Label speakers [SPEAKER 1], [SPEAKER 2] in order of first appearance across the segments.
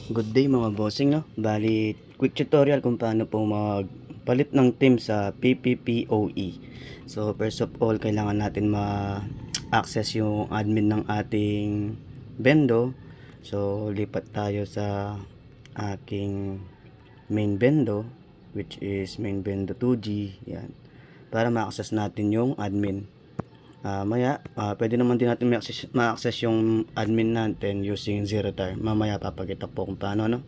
[SPEAKER 1] Good day mga bossing, no? Bali, quick tutorial kung paano po magpalit ng team sa PPPoE. So, first of all, kailangan natin ma-access yung admin ng ating bendo. So, lipat tayo sa aking main bendo, which is main bendo 2G. Yan. Para ma-access natin yung admin. Pwede naman din natin ma-access yung admin natin using ZeroTire. Mamaya papakita po kung paano, no?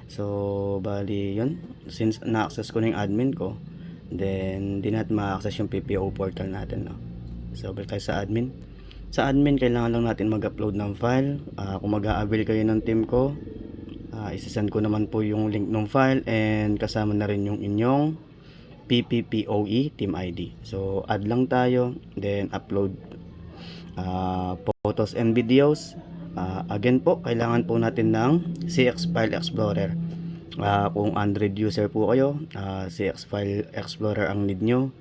[SPEAKER 1] So, bali yun. Since na-access ko na yung admin ko, then di natin ma-access yung PPO portal natin, no? So, balik tayo sa admin. Sa admin, kailangan lang natin mag-upload ng file. Kung mag-a-avail kayo ng team ko, isasend ko naman po yung link ng file and kasama na rin yung inyong PPPoE team ID. So add lang tayo, then upload photos and videos. Again po, kailangan po natin ng CX File Explorer. Kung Android user po kayo, CX File Explorer ang need nyo.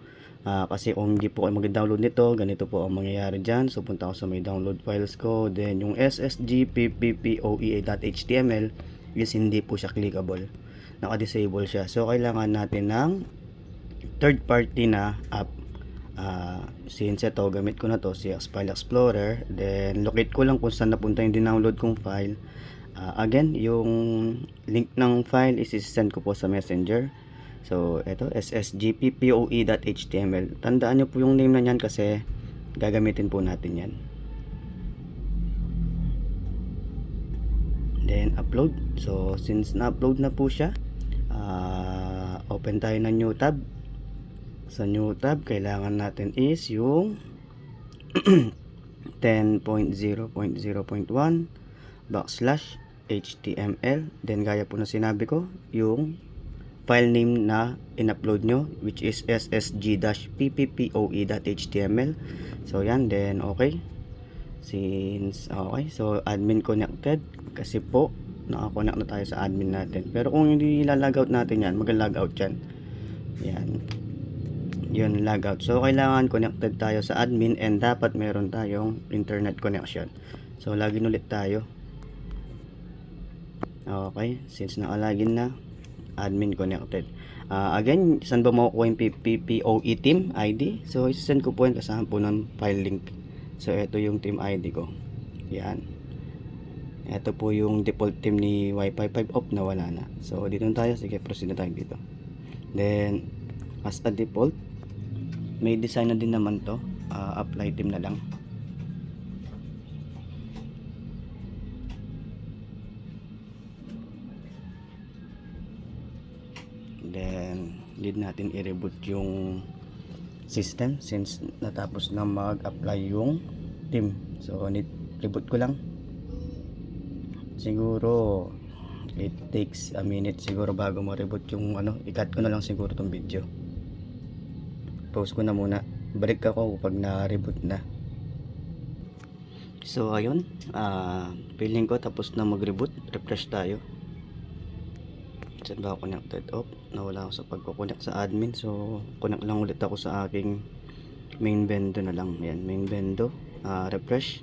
[SPEAKER 1] Kasi kung hindi po kayo mag-download nito, ganito po ang mangyayari dyan. So punta ako sa may download files ko, then yung SSG PPPoE.html is hindi po siya clickable, naka-disable siya. So kailangan natin ng third party na app. Since ito gamit ko na to CX File Explorer, then locate ko lang kung saan napunta yung dinownload kong file. Again, yung link ng file is-send ko po sa messenger. So ito, ssgppoe.html. Tandaan nyo po yung name na yan kasi gagamitin po natin yan. Then upload. So since na-upload na po siya, open tayo ng new tab. Sa new tab, kailangan natin is yung 10.0.0.1/html. Then gaya po na sinabi ko, yung file name na in-upload nyo, which is ssg-pppoe.html. So yan, then okay. So admin connected kasi po naka-connect na tayo sa admin natin. Pero kung hindi lalog out natin yan, mag-log out yan. Yan. Yun, logout. So kailangan connected tayo sa admin and dapat meron tayong internet connection. So login ulit tayo. Okay, since naka-login na, admin connected. Again, saan ba makukuha yung PPPoE team ID? So isasend ko po yan kasama po ng file link. So ito yung team ID ko. Yan. Ito po yung default team ni Wi-Fi 5 off na wala na. So dito na tayo. Sige, proceed na tayo dito. Then as a default, may design na din naman to. Apply team na lang. Then need natin i-reboot yung system since natapos na mag-apply yung team. So need reboot ko lang. Siguro it takes a minute siguro bago mo reboot yung i-cut ko na lang siguro tong video. Pause ko na muna. Balik ako pag na-reboot na. So ayun, feeling ko tapos na mag-reboot. Refresh tayo. Saan ba ako connected? Nawala ako sa pagko-connect sa admin. So connect lang ulit ako sa aking main bendo na lang. Yan, main bendo. Refresh.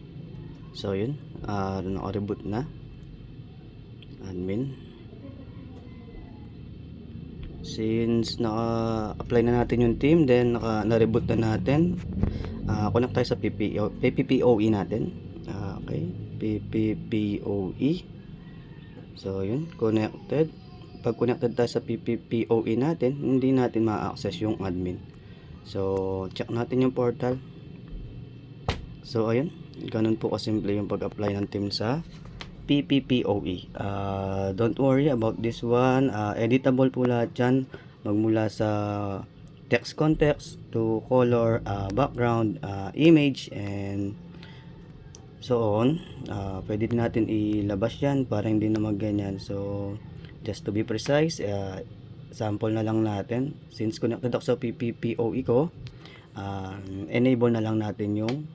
[SPEAKER 1] So yun, naka-reboot na. Admin. Since naka-apply na natin yung team, then na-reboot na natin, connect tayo sa PPPoE natin. Okay, PPPoE. So yun, connected. Pag connected tayo sa PPPoE natin, hindi natin ma-access yung admin. So check natin yung portal. So ayun, ganun po kasimple yung pag-apply ng team sa PPPoE. Don't worry about this one. Editable po lahat dyan. Magmula sa text context to color, background, image, and so on. Pwede din natin ilabas yan para hindi na magganyan. So just to be precise, sample na lang natin. Since connected ako sa PPPoE ko, enable na lang natin yung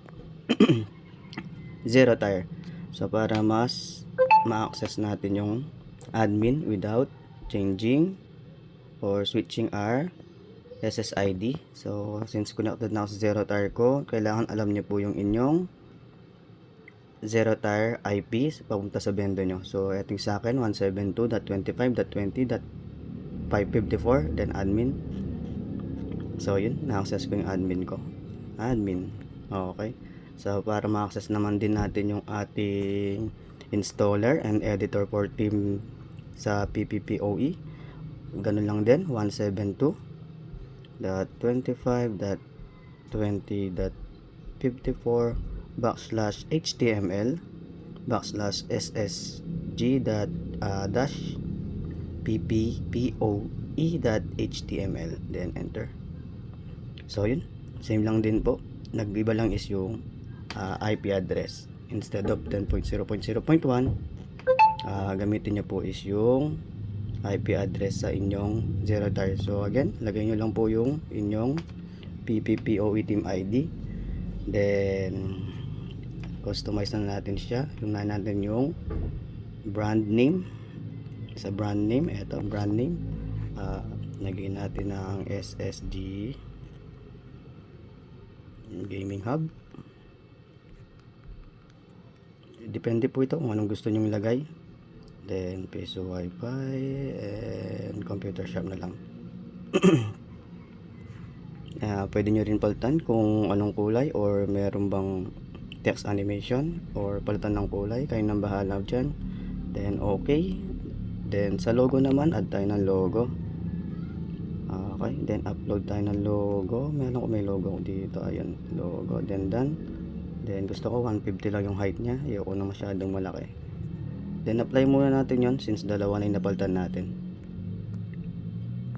[SPEAKER 1] ZeroTire. So para mas ma-access natin yung admin without changing or switching our SSID. So since connected na ako sa ZeroTire ko, kailangan alam niyo po yung inyong Zerotar IP papunta sa bendo nyo. So eting sa akin 172.25.20.554 then admin. So yun, na-access ko yung admin ko. Admin. Okay. So para ma-access naman din natin yung ating installer and editor for team sa PPPoE, ganun lang din, 172.24/html/pppoe.html then enter. So yun, same lang din po, nag-iba lang is yung IP address. Instead of 10.0.0.1, gamitin nyo po is yung IP address sa inyong Zerotar. So again, lagay nyo lang po yung inyong PPPoE team ID, then customize na natin siya. Yung natin yung brand name. Sa brand name, eto brand name, lagyan natin ng SSG Gaming Hub. Depende po ito kung anong gusto nyo ilagay. Then peso wifi and computer shop na lang. Pwede nyo rin palitan kung anong kulay or meron bang text animation or palitan ng kulay, kayo nang bahala dyan. Then okay, then sa logo naman add tayo ng logo. Okay, then upload tayo ng logo. May logo dito, ayan, logo, then done. Then gusto ko 150 lang yung height nya, ayoko na masyadong malaki. Then apply muna natin yon since dalawa na yung napalitan natin.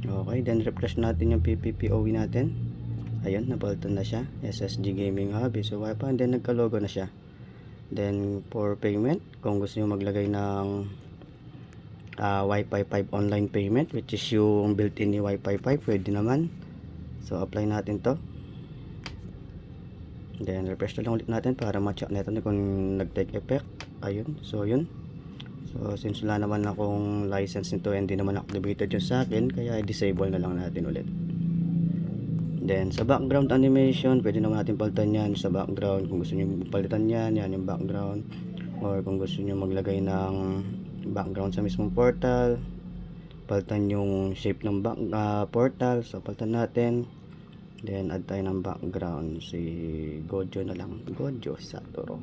[SPEAKER 1] Okay, then refresh natin yung PPPoE natin. Ayun, napalitan na siya, SSG Gaming Hub, so wifi, and then nagka-logo na siya. Then for payment, kung gusto nyo maglagay ng Wi-Fi 5 online payment, which is yung built-in ni Wi-Fi 5, pwede naman. So apply natin to. Then refresh na lang ulit natin para ma-check natin kung nag-take effect. Ayun, so yun. So since wala naman akong license nito, hindi naman activated yung sa akin, kaya disable na lang natin ulit. Then sa background animation, pwede naman natin palitan yan sa background. Kung gusto nyo palitan yan, yan yung background. Or kung gusto nyo maglagay ng background sa mismong portal, palitan yung shape ng portal, so palitan natin. Then add tayo ng background, si Gojo na lang, Gojo Satoru.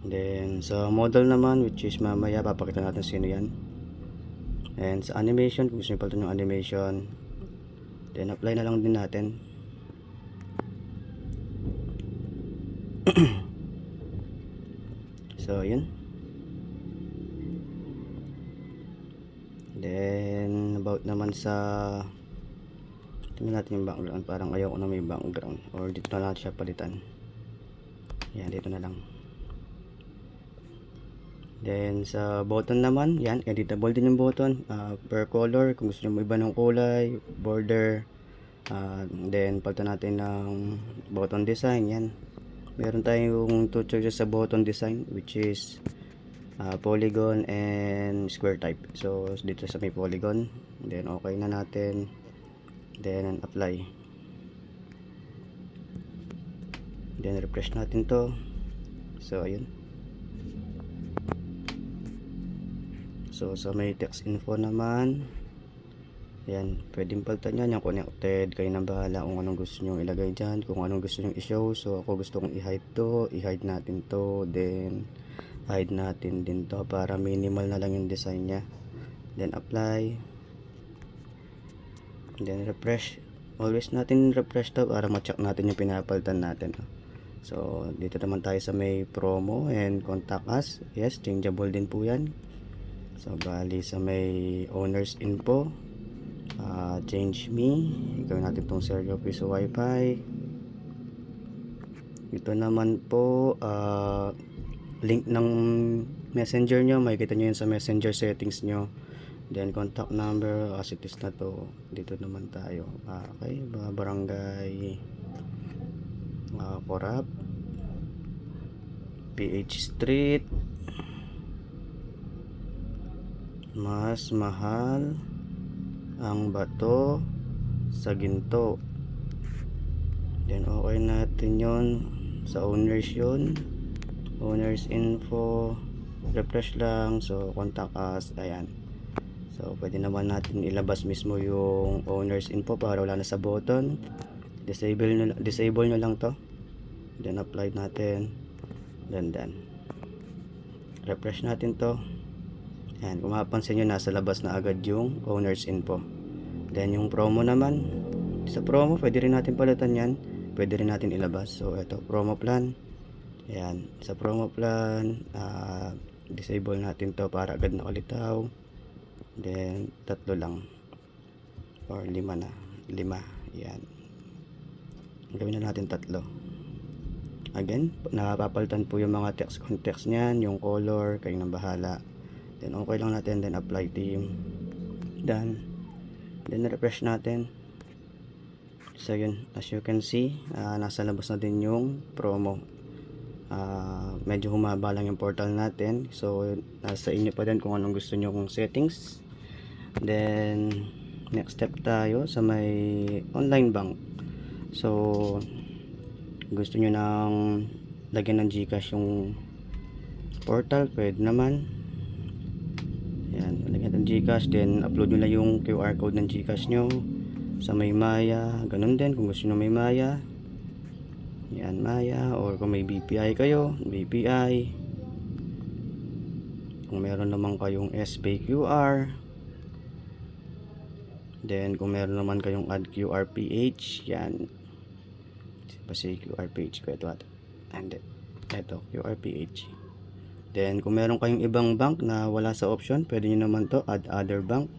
[SPEAKER 1] Then sa model naman, which is mamaya papakita natin sino yan. And sa animation, kung gusto nyo palitan yung animation, then apply na lang din natin. So yun. Then about naman sa, tingnan natin yung background, parang ayoko na may background, or dito na lang siya palitan. Yan, dito na lang. Then sa button naman, yan, editable din yung button, per color, kung gusto nyo iba ng kulay, border. Then palitan natin ng button design. Yan, meron tayong two choices sa button design, which is polygon and square type. So dito sa may polygon, then okay na natin, then apply, then refresh natin to. So ayun. So sa may text info naman, yan, pwedeng palitan yan, yung connected, kayo nang bahala kung anong gusto nyo ilagay dyan, kung anong gusto nyo i-show. So ako gusto kong i-hide to, i-hide natin to, then hide natin din to para minimal na lang yung design nya. Then apply, then refresh. Always natin refresh to para ma-check natin yung pinapalitan natin. So dito naman tayo sa may promo and contact us. Yes, changeable din po yan. So bali sa may owners info, change me, gawin natin itong Sergio Piso Wi-Fi. Ito naman po, link ng messenger nyo, makikita nyo yun sa messenger settings nyo. Then contact number, as it is na to. Dito naman tayo, okay, barangay Corap, PH Street, mas mahal ang bato sa ginto. Then okay natin yon, sa owners yun. owners info, refresh lang. So contact us, ayan. So pwede naman natin ilabas mismo yung owners info para wala na sa button. Disable nyo lang to, then apply natin, then done. Refresh natin to. Ayan, kung mapapansin nyo, nasa labas na agad yung owner's info. Then yung promo naman, sa promo pwede rin natin palitan yan, pwede rin natin ilabas. So ito, promo plan. Ayan, sa promo plan, disable natin to para agad nakalitaw. Then 3 lang or 5 na, 5. Ayan, gawin na natin 3. Again, napapalitan po yung mga text context niyan, yung color, kayo nang bahala. Then okay lang natin, then apply theme, done. Then refresh natin. So yun, as you can see, nasa labas na din yung promo. Medyo humaba lang yung portal natin, so nasa inyo pa din kung anong gusto nyo kong settings. Then next step tayo sa may online bank. So gusto nyo nang lagyan ng GCash yung portal, pwede naman. Yan, lagyan ng GCash, then upload nyo lang yung QR code ng GCash nyo sa may Maya. Ganun din kung gusto nyo may Maya. Yan, Maya, or kung may BPI kayo, BPI. Kung meron naman kayong SPay QR. Then kung meron naman kayong add QR PH, yan. Kasi QR PH ko ito. And ito, QR PH. Then kung meron kayong ibang bank na wala sa option, pwede nyo naman to add other bank.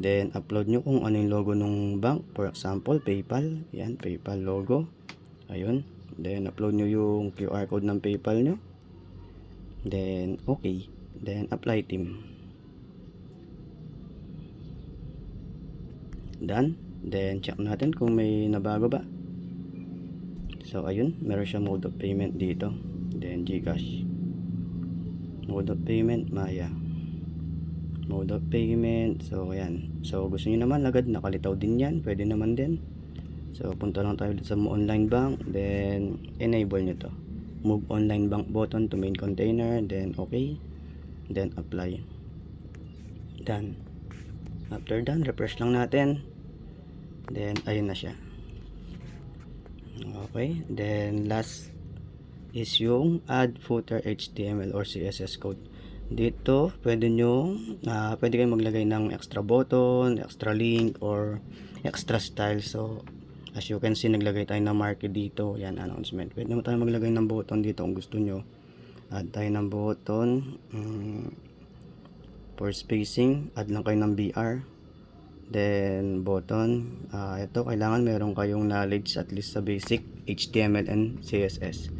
[SPEAKER 1] Then upload nyo kung ano yung logo ng bank. For example, PayPal. Yan, PayPal logo. Ayun. Then upload nyo yung QR code ng PayPal nyo. Then okay. Then apply theme. Done. Then check natin kung may nabago ba. So ayun, meron siya mode of payment dito. Then GCash. Mode of payment, Maya. Mode of payment. So ayan. So gusto niyo naman agad nakalitaw din yan, pwede naman din. So punta lang tayo sa online bank, then enable nyo to. Move online bank button to main container, then okay. Then apply. Done. After done, refresh lang natin. Then ayun na siya. Okay, then last is yung add footer HTML or CSS code. Dito pwede nyo pwede kayong maglagay ng extra button, extra link, or extra style. So as you can see, naglagay tayo ng market dito. Yan, announcement. Pwede naman tayo maglagay ng button dito kung gusto nyo. Add tayo ng button. For spacing, add lang kayo ng BR. Then button, ito kailangan meron kayong knowledge at least sa basic HTML and CSS.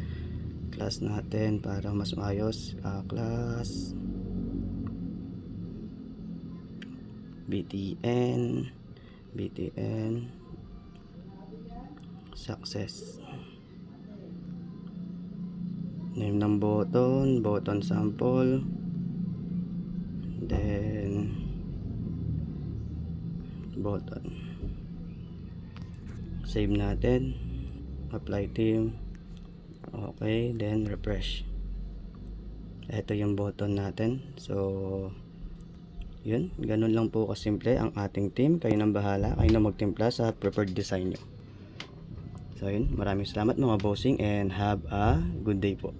[SPEAKER 1] Class natin para mas maayos, class BTN success. Name ng button sample. Then button, save natin, apply theme, okay, then refresh. Ito yung button natin. So yun, ganun lang po kasimple ang ating theme. Kayo nang bahala, kayo na magtimpla sa preferred design nyo. So yun, maraming salamat mga bossing, and have a good day po.